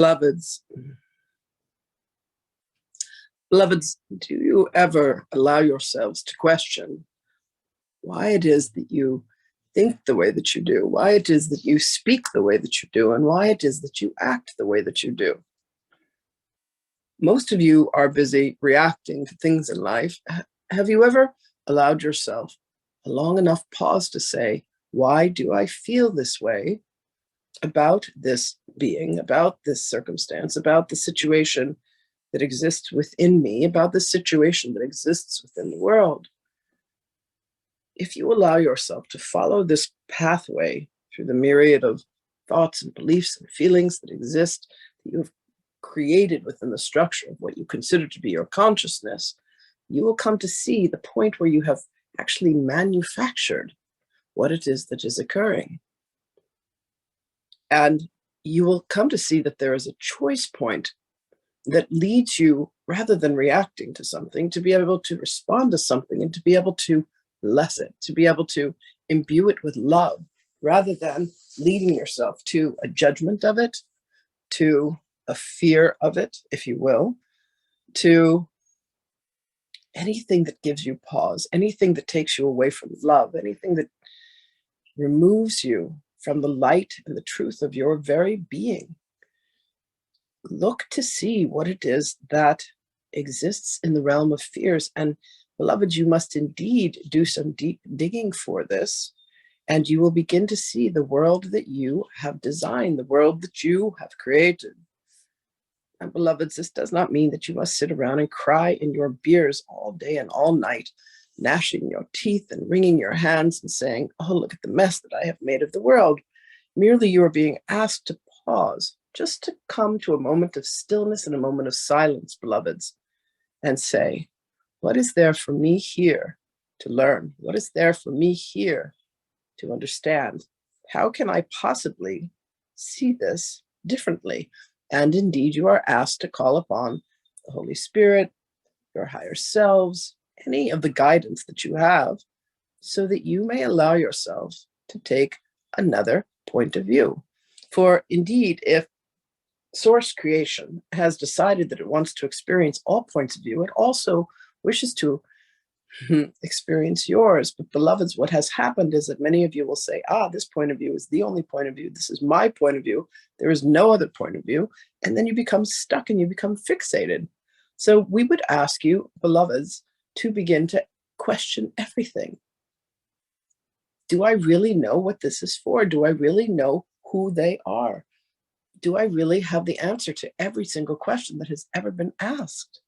Beloveds, do you ever allow yourselves to question why it is that you think the way that you do, why it is that you speak the way that you do, and why it is that you act the way that you do? Most of you are busy reacting to things in life. Have you ever allowed yourself a long enough pause to say, why do I feel this way about this being, about this circumstance, about the situation that exists within me, about the situation that exists within the world? If you allow yourself to follow this pathway through the myriad of thoughts and beliefs and feelings that exist, that you have created within the structure of what you consider to be your consciousness, you will come to see the point where you have actually manufactured what it is that is occurring. And you will come to see that there is a choice point that leads you, rather than reacting to something, to be able to respond to something and to be able to bless it, to be able to imbue it with love, rather than leading yourself to a judgment of it, to a fear of it, if you will, to anything that gives you pause, anything that takes you away from love, anything that removes you from the light and the truth of your very being. Look to see what it is that exists in the realm of fears. And beloved, you must indeed do some deep digging for this, and you will begin to see the world that you have designed, the world that you have created. And beloveds, this does not mean that you must sit around and cry in your beers all day and all night, gnashing your teeth and wringing your hands and saying, oh, look at the mess that I have made of the world. Merely you are being asked to pause, just to come to a moment of stillness and a moment of silence, beloveds, and say, what is there for me here to learn? What is there for me here to understand? How can I possibly see this differently? And indeed, you are asked to call upon the Holy Spirit, your higher selves, any of the guidance that you have, so that you may allow yourself to take another point of view. For indeed, if Source creation has decided that it wants to experience all points of view, it also wishes to experience yours. But beloveds, what has happened is that many of you will say, this point of view is the only point of view. This is my point of view. There is no other point of view. And then you become stuck and you become fixated. So we would ask you, beloveds, to begin to question everything. Do I really know what this is for? Do I really know who they are? Do I really have the answer to every single question that has ever been asked?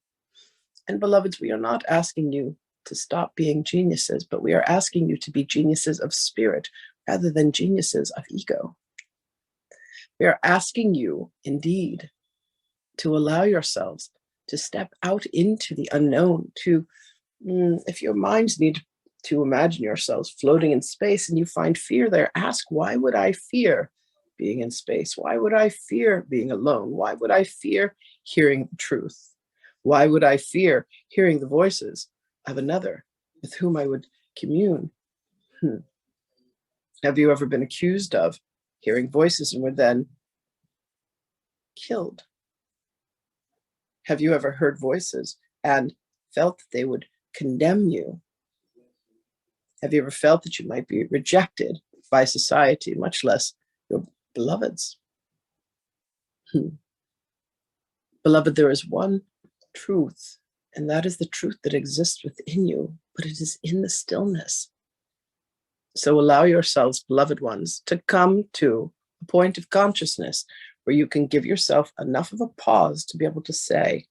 And beloveds, we are not asking you to stop being geniuses, but we are asking you to be geniuses of spirit rather than geniuses of ego. We are asking you, indeed, to allow yourselves to step out into the unknown, to, if your minds need to imagine yourselves floating in space and you find fear there, ask, why would I fear being in space? Why would I fear being alone? Why would I fear hearing the truth? Why would I fear hearing the voices of another with whom I would commune? Have you ever been accused of hearing voices and were then killed? Have you ever heard voices and felt that they would condemn you? Have you ever felt that you might be rejected by society, much less your beloveds? Beloved, there is one truth, and that is the truth that exists within you, but it is in the stillness. So allow yourselves, beloved ones, to come to a point of consciousness where you can give yourself enough of a pause to be able to say,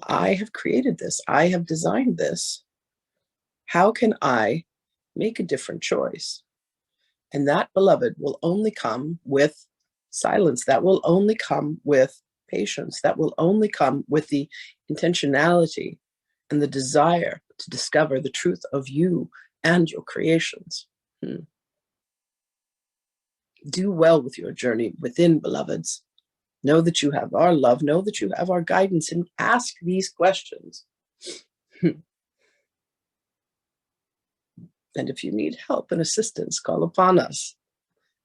I have created this, I have designed this. How can I make a different choice? And that, beloved, will only come with silence. That will only come with patience. That will only come with the intentionality and the desire to discover the truth of you and your creations. Do well with your journey within, beloveds. Know that you have our love. Know that you have our guidance, and ask these questions. And if you need help and assistance, call upon us.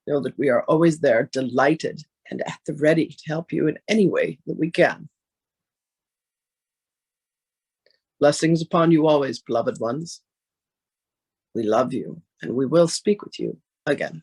Know that we are always there, delighted and at the ready to help you in any way that we can. Blessings upon you always, beloved ones. We love you, and we will speak with you again.